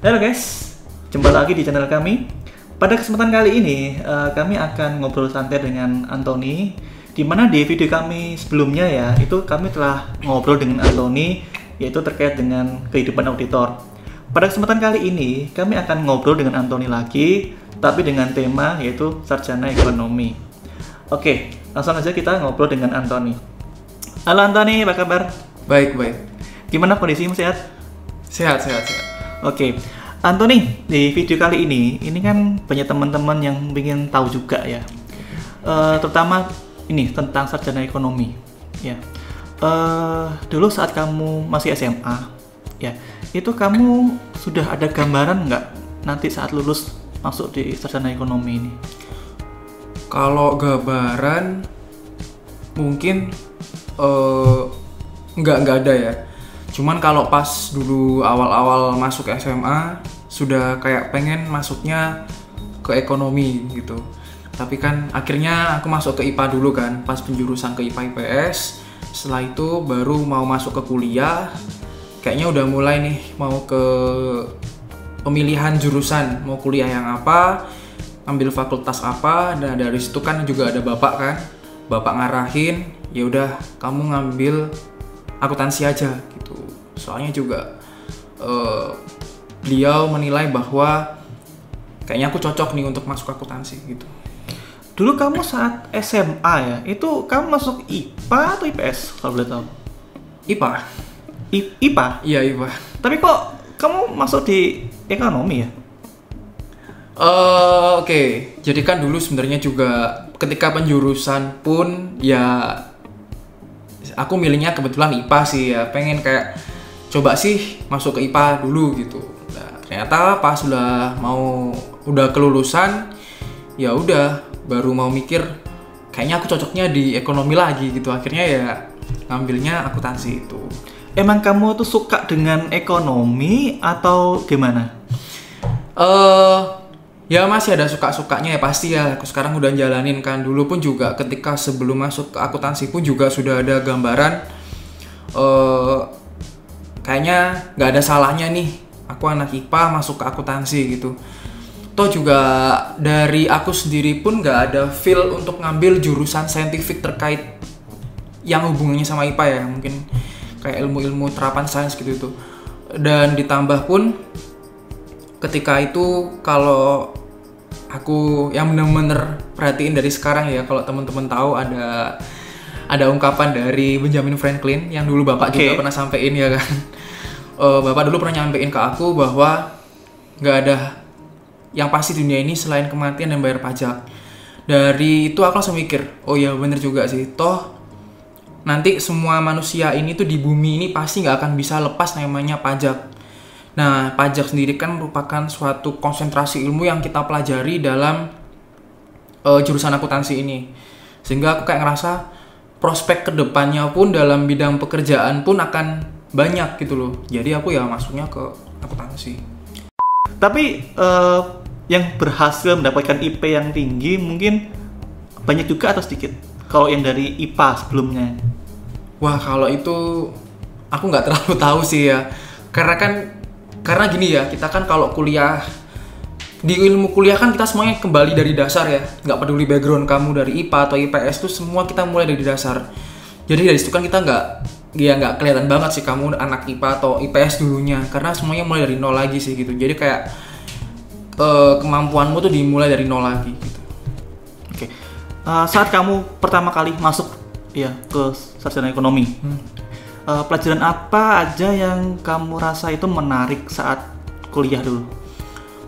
Halo guys, jumpa lagi di channel kami. Pada kesempatan kali ini, kami akan ngobrol santai dengan Anthony. Dimana di video kami sebelumnya ya, itu kami telah ngobrol dengan Anthony, yaitu terkait dengan kehidupan auditor. Pada kesempatan kali ini, kami akan ngobrol dengan Anthony lagi, tapi dengan tema yaitu sarjana ekonomi. Oke, langsung aja kita ngobrol dengan Anthony. Halo Anthony, apa kabar? Baik. Gimana kondisimu, sehat? Sehat. Oke, Anthony, di video kali ini kan banyak teman-teman yang ingin tahu juga ya, terutama ini tentang sarjana ekonomi. Ya, dulu saat kamu masih SMA, ya, itu kamu sudah ada gambaran nggak nanti saat lulus masuk di sarjana ekonomi ini? Kalau gambaran mungkin nggak ada ya. Cuman kalau pas dulu awal-awal masuk SMA sudah kayak pengen masuknya ke ekonomi gitu. Tapi kan akhirnya aku masuk ke IPA dulu kan, pas penjurusan ke IPA IPS. Setelah itu baru mau masuk ke kuliah. Kayaknya udah mulai nih mau ke pemilihan jurusan, mau kuliah yang apa, ambil fakultas apa. Dan dari situ kan juga ada bapak kan, bapak ngarahin, ya udah kamu ngambil akuntansi aja gitu. Soalnya juga beliau menilai bahwa kayaknya aku cocok nih untuk masuk akuntansi gitu. Dulu kamu saat SMA ya, itu kamu masuk IPA atau IPS kalau boleh tahu? IPA. IPA? Iya, IPA. Tapi kok kamu masuk di ekonomi ya? Oke. Jadi kan dulu sebenarnya juga ketika penjurusan pun ya aku milihnya kebetulan IPA sih ya, pengen kayak coba sih masuk ke IPA dulu gitu. Nah, ternyata pas udah kelulusan, ya udah baru mau mikir kayaknya aku cocoknya di ekonomi lagi gitu. Akhirnya ya ngambilnya akuntansi itu. Emang kamu tuh suka dengan ekonomi atau gimana? Ya masih ada suka-sukanya ya pasti ya. Aku sekarang udah jalanin kan. Dulu pun juga ketika sebelum masuk ke akuntansi pun juga sudah ada gambaran kayaknya nggak ada salahnya nih aku anak IPA masuk ke akuntansi gitu. Toh juga dari aku sendiri pun nggak ada feel untuk ngambil jurusan saintifik terkait yang hubungannya sama IPA ya. Mungkin kayak ilmu-ilmu terapan sains gitu itu. Dan ditambah pun ketika itu kalau aku yang bener-bener perhatiin dari sekarang ya, kalau teman-teman tahu ada ungkapan dari Benjamin Franklin yang dulu bapak juga pernah sampein ya kan. Bapak dulu pernah nyampein ke aku bahwa nggak ada yang pasti dunia ini selain kematian dan bayar pajak. Dari itu aku langsung mikir, oh ya bener juga sih, toh nanti semua manusia ini tuh di bumi ini pasti nggak akan bisa lepas namanya pajak. Nah, pajak sendiri kan merupakan suatu konsentrasi ilmu yang kita pelajari dalam jurusan akuntansi ini. Sehingga aku kayak ngerasa prospek kedepannya pun dalam bidang pekerjaan pun akan banyak gitu loh. Jadi aku ya masuknya ke akuntansi. Tapi yang berhasil mendapatkan IP yang tinggi mungkin banyak juga atau sedikit? Kalau yang dari IPA sebelumnya? Wah, kalau itu aku nggak terlalu tahu sih ya. Karena gini ya, kita kan kalau kuliah, di ilmu kuliah kan kita semuanya kembali dari dasar ya. Nggak peduli background kamu dari IPA atau IPS tuh semua kita mulai dari dasar. Jadi dari situ kan kita nggak kelihatan banget sih kamu anak IPA atau IPS dulunya. Karena semuanya mulai dari nol lagi sih gitu. Jadi kayak kemampuanmu tuh dimulai dari nol lagi gitu. Oke. Saat kamu pertama kali masuk ya ke sarjana ekonomi, pelajaran apa aja yang kamu rasa itu menarik saat kuliah dulu?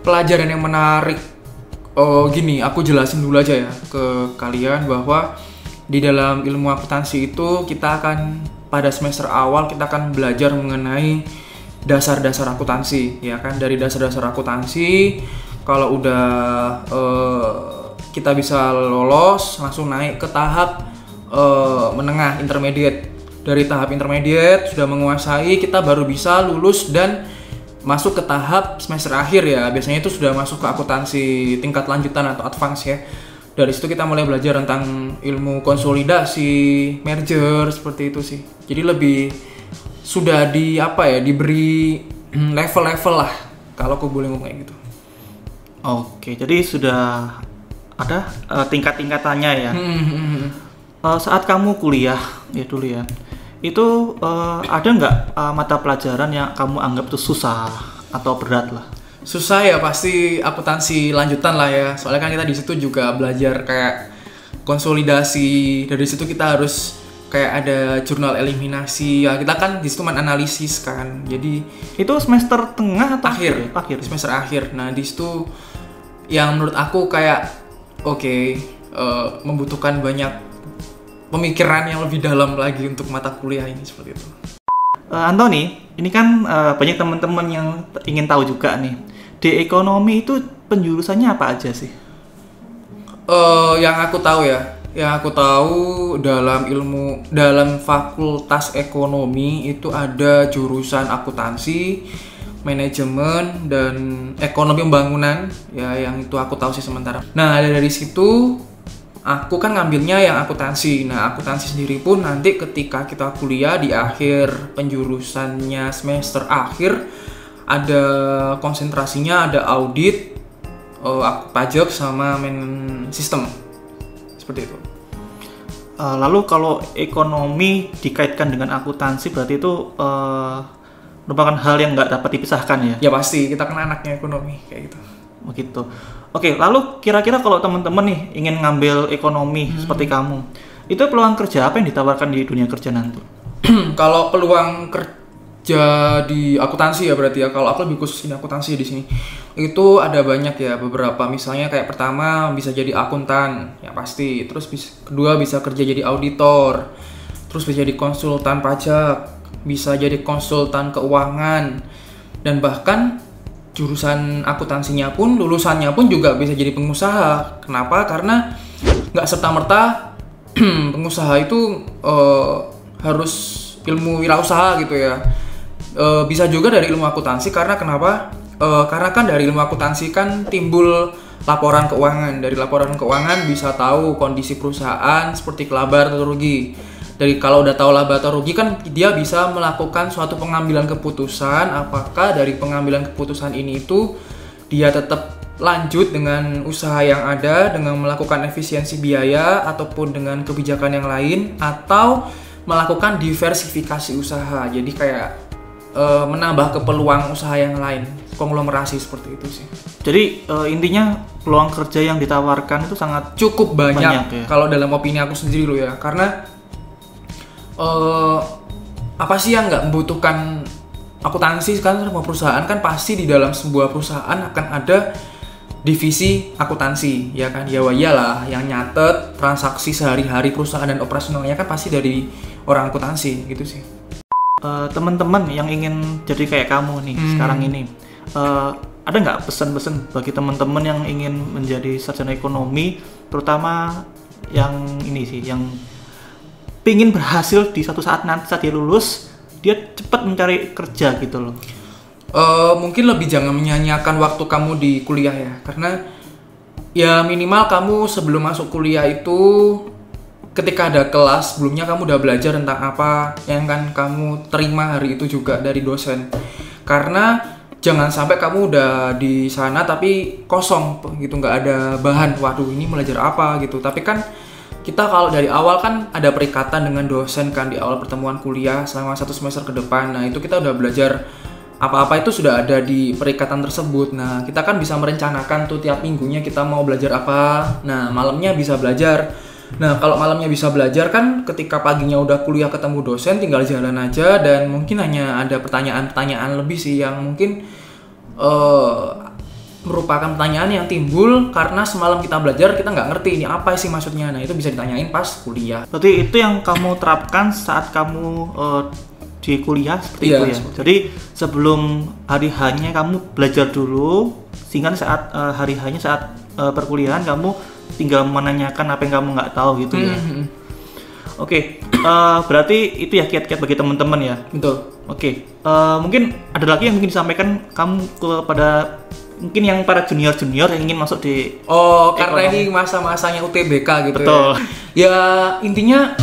Pelajaran yang menarik, gini, aku jelasin dulu aja ya ke kalian bahwa di dalam ilmu akuntansi itu kita akan pada semester awal kita akan belajar mengenai dasar-dasar akuntansi, ya kan? Dari dasar-dasar akuntansi, kalau udah kita bisa lolos, langsung naik ke tahap menengah, intermediate. Dari tahap intermediate sudah menguasai, kita baru bisa lulus dan masuk ke tahap semester akhir ya. Biasanya itu sudah masuk ke akuntansi tingkat lanjutan atau advance ya. Dari situ kita mulai belajar tentang ilmu konsolidasi, merger, seperti itu sih. Jadi lebih sudah diberi level-level lah kalau aku boleh ngomong kayak gitu. Oke, jadi sudah ada tingkat-tingkatannya ya. Saat kamu kuliah ya dulu ya, itu ada nggak mata pelajaran yang kamu anggap tuh susah atau berat lah? Susah ya pasti akuntansi lanjutan lah ya. Soalnya kan kita di situ juga belajar kayak konsolidasi. Dari situ kita harus kayak ada jurnal eliminasi. Ya kita kan di situ main analisis kan. Jadi itu semester tengah atau akhir? Akhir. Semester akhir. Nah, di situ yang menurut aku kayak membutuhkan banyak pemikiran yang lebih dalam lagi untuk mata kuliah ini seperti itu. Anthony, ini kan banyak teman-teman yang ingin tahu juga nih, di ekonomi itu penjurusannya apa aja sih? Yang aku tahu dalam fakultas ekonomi itu ada jurusan akuntansi, manajemen, dan ekonomi pembangunan ya, yang itu aku tahu sih sementara. Nah, dari situ aku kan ngambilnya yang akuntansi. Nah, akuntansi sendiri pun nanti ketika kita kuliah di akhir penjurusannya semester akhir ada konsentrasinya, ada audit, pajak sama sistem seperti itu. Lalu kalau ekonomi dikaitkan dengan akuntansi berarti itu merupakan hal yang nggak dapat dipisahkan ya? Ya pasti, kita kan anaknya ekonomi kayak gitu. Begitu. Oke, lalu kira-kira kalau teman-teman nih ingin ngambil ekonomi seperti kamu, itu peluang kerja apa yang ditawarkan di dunia kerja nanti? Kalau peluang kerja di akuntansi ya berarti ya, kalau aku lebih khusus di akuntansi di sini, itu ada banyak ya, beberapa. Misalnya kayak pertama bisa jadi akuntan, ya pasti. Terus kedua bisa kerja jadi auditor, terus bisa jadi konsultan pajak, bisa jadi konsultan keuangan, dan bahkan jurusan akuntansinya pun, lulusannya pun juga bisa jadi pengusaha. Kenapa? Karena nggak serta-merta pengusaha itu harus ilmu wirausaha gitu ya. Bisa juga dari ilmu akuntansi, karena kenapa? Karena kan dari ilmu akuntansi kan timbul laporan keuangan. Dari laporan keuangan bisa tahu kondisi perusahaan seperti laba atau rugi. Dari kalau udah tahu laba atau rugi kan dia bisa melakukan suatu pengambilan keputusan, apakah dari pengambilan keputusan ini itu dia tetap lanjut dengan usaha yang ada dengan melakukan efisiensi biaya ataupun dengan kebijakan yang lain, atau melakukan diversifikasi usaha. Jadi kayak menambah ke peluang usaha yang lain, konglomerasi seperti itu sih. Jadi intinya peluang kerja yang ditawarkan itu sangat cukup banyak ya? Kalau dalam opini aku sendiri loh ya, karena apa sih yang nggak membutuhkan akuntansi kan? Semua perusahaan kan pasti di dalam sebuah perusahaan akan ada divisi akuntansi, ya kan? Ya iyalah, yang nyatet transaksi sehari-hari perusahaan dan operasionalnya kan pasti dari orang akuntansi gitu sih. Teman-teman yang ingin jadi kayak kamu nih sekarang ini, ada nggak pesan-pesan bagi teman-teman yang ingin menjadi sarjana ekonomi, terutama yang ini sih, yang pingin berhasil di suatu saat nanti saat dia lulus, dia cepat mencari kerja gitu loh? Mungkin lebih jangan menyanyiakan waktu kamu di kuliah ya, karena ya minimal kamu sebelum masuk kuliah itu ketika ada kelas sebelumnya kamu udah belajar tentang apa yang kan kamu terima hari itu juga dari dosen. Karena jangan sampai kamu udah di sana tapi kosong gitu, nggak ada bahan, waduh ini belajar apa gitu. Tapi kan kita kalau dari awal kan ada perikatan dengan dosen kan di awal pertemuan kuliah selama 1 semester ke depan. Nah itu kita udah belajar apa-apa itu sudah ada di perikatan tersebut. Nah kita kan bisa merencanakan tuh tiap minggunya kita mau belajar apa. Nah malamnya bisa belajar. Nah kalau malamnya bisa belajar kan ketika paginya udah kuliah ketemu dosen tinggal jalan aja. Dan mungkin hanya ada pertanyaan-pertanyaan lebih sih yang mungkin merupakan pertanyaan yang timbul karena semalam kita belajar kita nggak ngerti ini apa sih maksudnya. Nah itu bisa ditanyain pas kuliah. Berarti itu yang kamu terapkan saat kamu di kuliah seperti itu ya? Jadi sebelum hari H-nya kamu belajar dulu, sehingga saat hari H-nya saat perkuliahan kamu tinggal menanyakan apa yang kamu nggak tahu gitu ya? Oke, berarti itu ya kiat-kiat bagi teman-teman ya? Betul. Oke, mungkin ada lagi yang mungkin disampaikan kamu kepada mungkin yang para junior yang ingin masuk di karena ini masa-masanya UTBK gitu. Betul. Ya intinya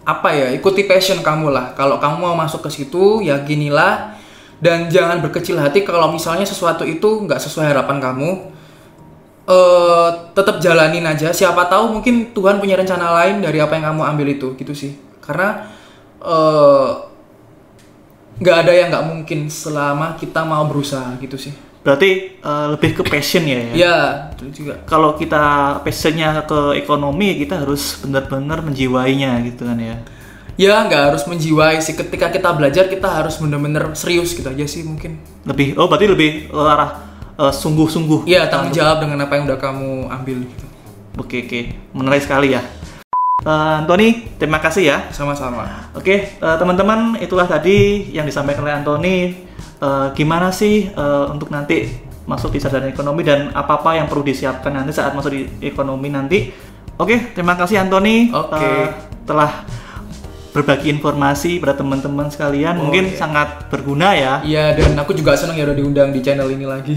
apa ya, ikuti passion kamu lah. Kalau kamu mau masuk ke situ, yakinilah Dan jangan berkecil hati kalau misalnya sesuatu itu nggak sesuai harapan kamu. Tetap jalanin aja. Siapa tahu mungkin Tuhan punya rencana lain dari apa yang kamu ambil itu, gitu sih. Karena nggak ada yang nggak mungkin selama kita mau berusaha, gitu sih. Berarti lebih ke passion ya? Ya, itu juga. Kalau kita passionnya ke ekonomi, kita harus benar-benar menjiwainya gitu kan ya? Ya, nggak harus menjiwai sih. Ketika kita belajar, kita harus benar-benar serius gitu aja sih mungkin. Berarti lebih ke arah sungguh-sungguh. Iya, tanggung jawab dengan apa yang udah kamu ambil gitu. Oke. Menarik sekali ya. Anthony, terima kasih ya. Sama-sama. Oke, teman-teman, itulah tadi yang disampaikan oleh Anthony. Gimana sih untuk nanti masuk di sarjana ekonomi dan apa-apa yang perlu disiapkan nanti saat masuk di ekonomi nanti. Oke, terima kasih Anthony. Telah berbagi informasi pada teman-teman sekalian. Mungkin sangat berguna ya. Iya, dan aku juga senang ya udah diundang di channel ini lagi.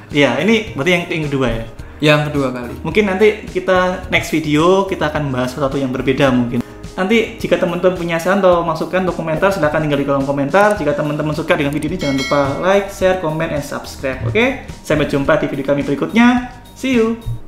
Iya, ini berarti yang kedua ya? Yang kedua kali. Mungkin nanti kita next video kita akan membahas sesuatu yang berbeda mungkin. Nanti jika teman-teman punya saran atau masukan atau komentar, silahkan tinggal di kolom komentar. Jika teman-teman suka dengan video ini, jangan lupa like, share, comment, and subscribe. Oke? Sampai jumpa di video kami berikutnya. See you!